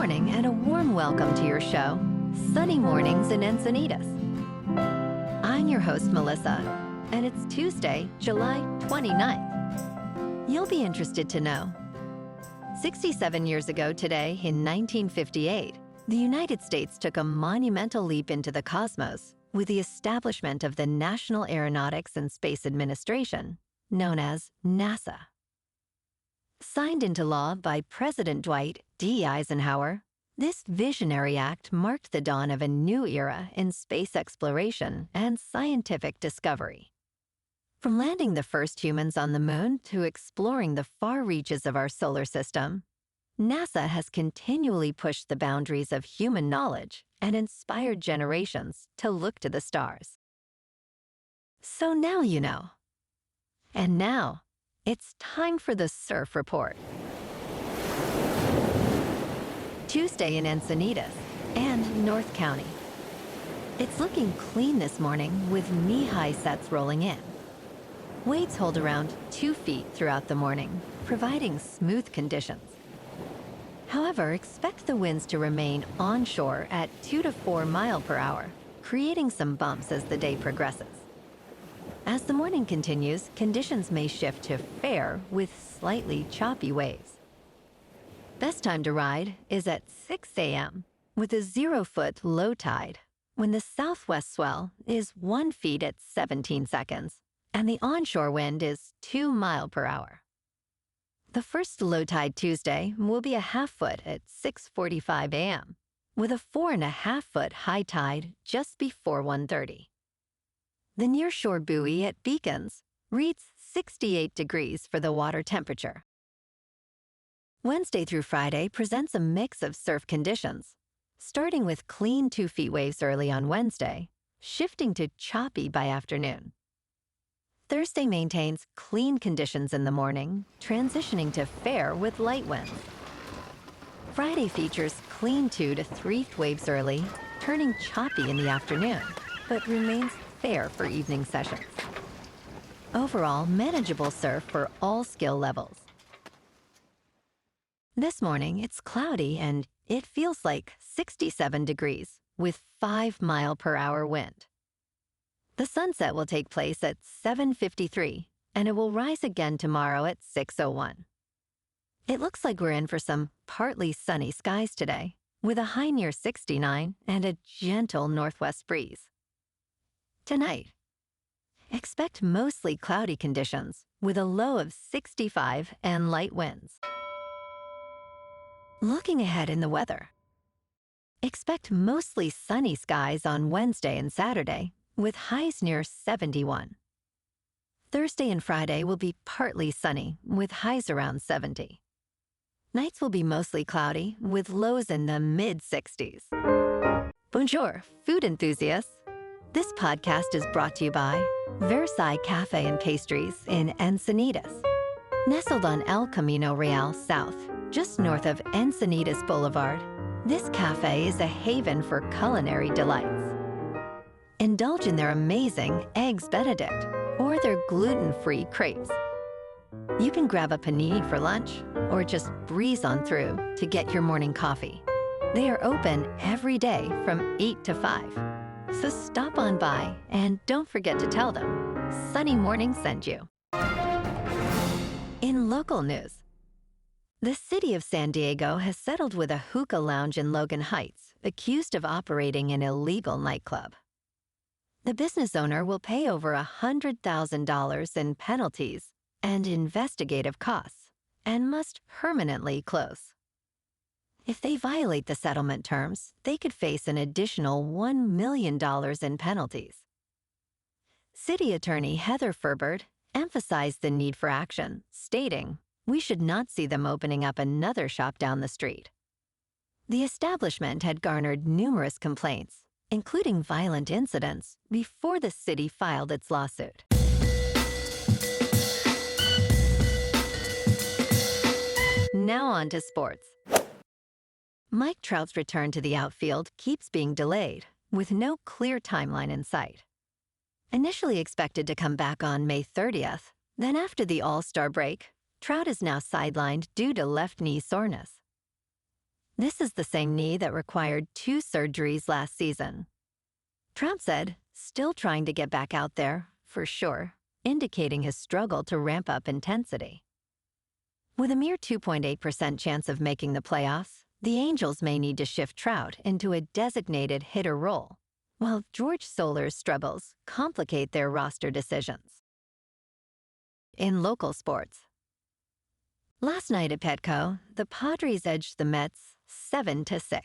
morning and a warm welcome to your show, Sunny Mornings in Encinitas. I'm your host, Melissa, and it's Tuesday, July 29th. You'll be interested to know. 67 years ago today, in 1958, the United States took a monumental leap into the cosmos with the establishment of the National Aeronautics and Space Administration, known as NASA. Signed into law by President Dwight D. Eisenhower, this visionary act marked the dawn of a new era in space exploration and scientific discovery. From landing the first humans on the moon to exploring the far reaches of our solar system, NASA has continually pushed the boundaries of human knowledge and inspired generations to look to the stars. So now you know. And now, it's time for the Surf Report. Tuesday in Encinitas and North County. It's looking clean this morning with knee-high sets rolling in. Waves hold around 2 feet throughout the morning, providing smooth conditions. However, expect the winds to remain onshore at 2 to 4 miles per hour, creating some bumps as the day progresses. As the morning continues, conditions may shift to fair with slightly choppy waves. Best time to ride is at 6 a.m. with a 0-foot low tide, when the southwest swell is 1 foot at 17 seconds and the onshore wind is 2 miles per hour. The first low tide Tuesday will be a half-foot at 6:45 a.m. with a 4.5-foot high tide just before 1:30. The nearshore buoy at Beacons reads 68 degrees for the water temperature. Wednesday through Friday presents a mix of surf conditions, starting with clean 2 feet waves early on Wednesday, shifting to choppy by afternoon. Thursday maintains clean conditions in the morning, transitioning to fair with light winds. Friday features clean 2 to 3 waves early, turning choppy in the afternoon, but remains fair for evening sessions. Overall, manageable surf for all skill levels. This morning, it's cloudy and it feels like 67 degrees with 5 mile per hour wind. The sunset will take place at 7:53 and it will rise again tomorrow at 6:01. It looks like we're in for some partly sunny skies today, with a high near 69 and a gentle northwest breeze. Tonight, expect mostly cloudy conditions with a low of 65 and light winds. Looking ahead in the weather, expect mostly sunny skies on Wednesday and Saturday with highs near 71. Thursday and Friday will be partly sunny with highs around 70. Nights will be mostly cloudy with lows in the mid-60s. Bonjour, food enthusiasts. This podcast is brought to you by Versailles Cafe and Pastries in Encinitas. Nestled on El Camino Real South, just north of Encinitas Boulevard, this cafe is a haven for culinary delights. Indulge in their amazing Eggs Benedict or their gluten-free crepes. You can grab a panini for lunch or just breeze on through to get your morning coffee. They are open every day from 8 to 5. So stop on by and don't forget to tell them Sunny Morning sent you. In local news, the city of San Diego has settled with a hookah lounge in Logan Heights accused of operating an illegal nightclub. The business owner will pay over $100,000 in penalties and investigative costs and must permanently close. If they violate the settlement terms, they could face an additional $1 million in penalties. City Attorney Heather Furbert emphasized the need for action, stating, "We should not see them opening up another shop down the street." The establishment had garnered numerous complaints, including violent incidents, before the city filed its lawsuit. Now on to sports. Mike Trout's return to the outfield keeps being delayed, with no clear timeline in sight. Initially expected to come back on May 30th, then after the All-Star break, Trout is now sidelined due to left knee soreness. This is the same knee that required 2 surgeries last season. Trout said, still trying to get back out there, for sure, indicating his struggle to ramp up intensity. With a mere 2.8% chance of making the playoffs, the Angels may need to shift Trout into a designated hitter role, while George Soler's struggles complicate their roster decisions. In local sports. Last night at Petco, the Padres edged the Mets 7-6.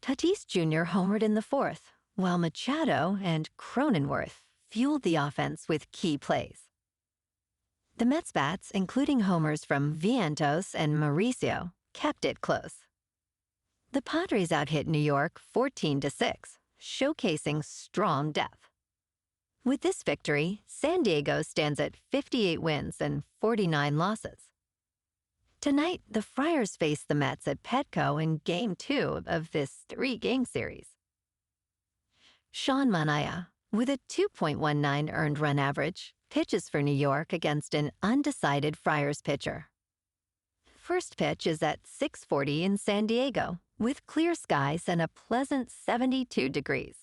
Tatis Jr. homered in the fourth, while Machado and Cronenworth fueled the offense with key plays. The Mets' bats, including homers from Vientos and Mauricio, kept it close. The Padres out-hit New York 14-6, showcasing strong depth. With this victory, San Diego stands at 58 wins and 49 losses. Tonight, the Friars face the Mets at Petco in Game 2 of this 3-game series. Sean Manaea, with a 2.19 earned run average, pitches for New York against an undecided Friars pitcher. First pitch is at 6:40 in San Diego, with clear skies and a pleasant 72 degrees.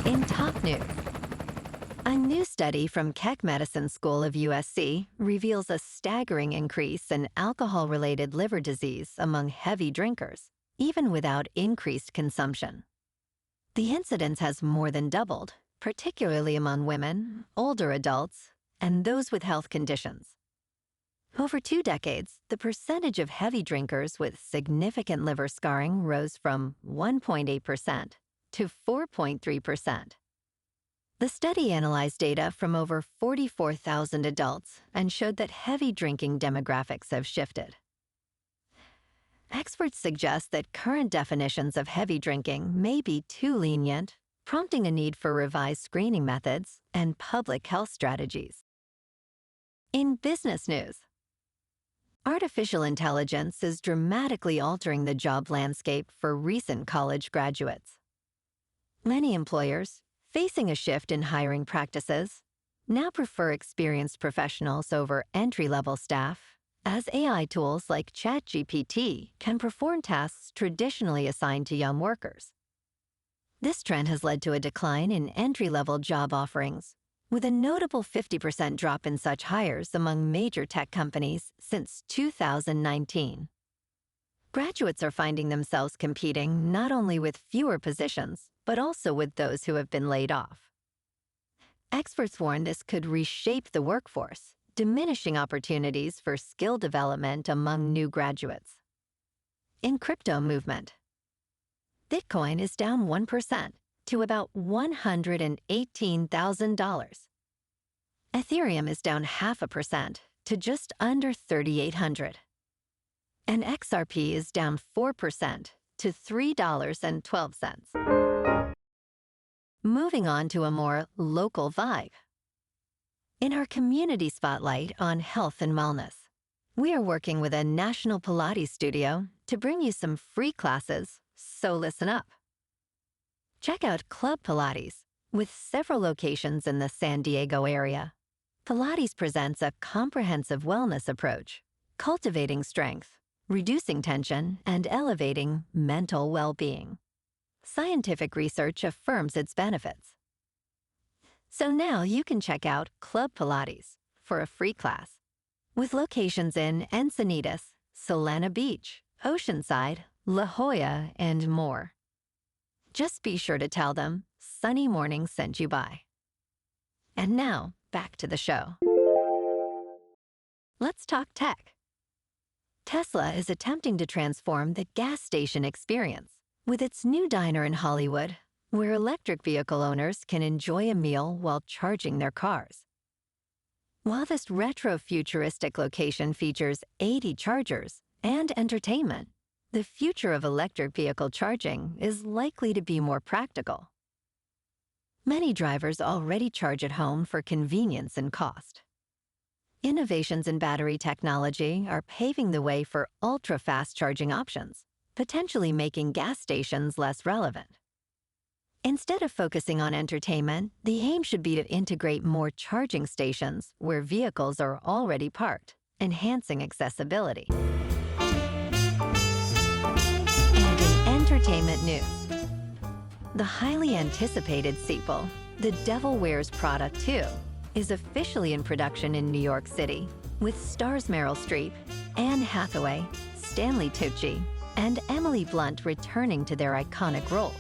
In top news, a new study from Keck Medicine School of USC reveals a staggering increase in alcohol-related liver disease among heavy drinkers, even without increased consumption. The incidence has more than doubled, particularly among women, older adults, and those with health conditions. Over 2 decades, the percentage of heavy drinkers with significant liver scarring rose from 1.8% to 4.3%. The study analyzed data from over 44,000 adults and showed that heavy drinking demographics have shifted. Experts suggest that current definitions of heavy drinking may be too lenient, prompting a need for revised screening methods and public health strategies. In business news, artificial intelligence is dramatically altering the job landscape for recent college graduates. Many employers, facing a shift in hiring practices, now prefer experienced professionals over entry-level staff, as AI tools like ChatGPT can perform tasks traditionally assigned to young workers. This trend has led to a decline in entry-level job offerings, with a notable 50% drop in such hires among major tech companies since 2019. Graduates are finding themselves competing not only with fewer positions, but also with those who have been laid off. Experts warn this could reshape the workforce, diminishing opportunities for skill development among new graduates. In crypto movement, Bitcoin is down 1% to about $118,000. Ethereum is down 0.5% to just under 3,800. And XRP is down 4% to $3.12. Moving on to a more local vibe. In our community spotlight on health and wellness, we are working with a national Pilates studio to bring you some free classes, so listen up. Check out Club Pilates, with several locations in the San Diego area. Pilates presents a comprehensive wellness approach, cultivating strength, reducing tension, and elevating mental well-being. Scientific research affirms its benefits. So now you can check out Club Pilates for a free class, with locations in Encinitas, Solana Beach, Oceanside, La Jolla, and more. Just be sure to tell them Sunny Morning sent you by. And now, back to the show. Let's talk tech. Tesla is attempting to transform the gas station experience with its new diner in Hollywood, where electric vehicle owners can enjoy a meal while charging their cars. While this retro-futuristic location features 80 chargers and entertainment, the future of electric vehicle charging is likely to be more practical. Many drivers already charge at home for convenience and cost. Innovations in battery technology are paving the way for ultra-fast charging options, potentially making gas stations less relevant. Instead of focusing on entertainment, the aim should be to integrate more charging stations where vehicles are already parked, enhancing accessibility. news. The highly anticipated sequel, The Devil Wears Prada 2, is officially in production in New York City, with stars Meryl Streep, Anne Hathaway, Stanley Tucci, and Emily Blunt returning to their iconic roles.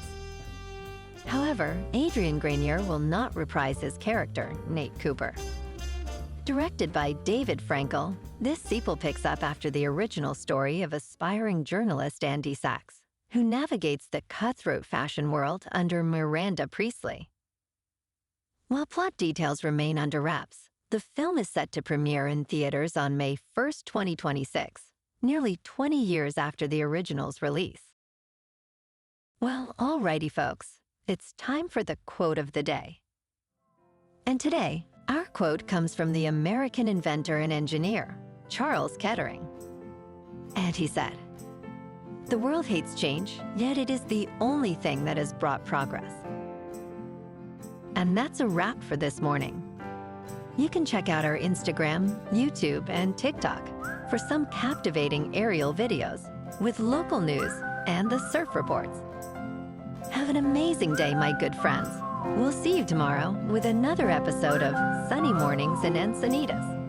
However, Adrian Grenier will not reprise his character, Nate Cooper. Directed by David Frankel, this sequel picks up after the original story of aspiring journalist Andy Sachs, who navigates the cutthroat fashion world under Miranda Priestley. While plot details remain under wraps, the film is set to premiere in theaters on May 1st, 2026, nearly 20 years after the original's release. Well, alrighty folks, it's time for the quote of the day. And today, our quote comes from the American inventor and engineer, Charles Kettering. And he said, "The world hates change, yet it is the only thing that has brought progress." And that's a wrap for this morning. You can check out our Instagram, YouTube, and TikTok for some captivating aerial videos with local news and the surf reports. Have an amazing day, my good friends. We'll see you tomorrow with another episode of Sunny Mornings in Encinitas.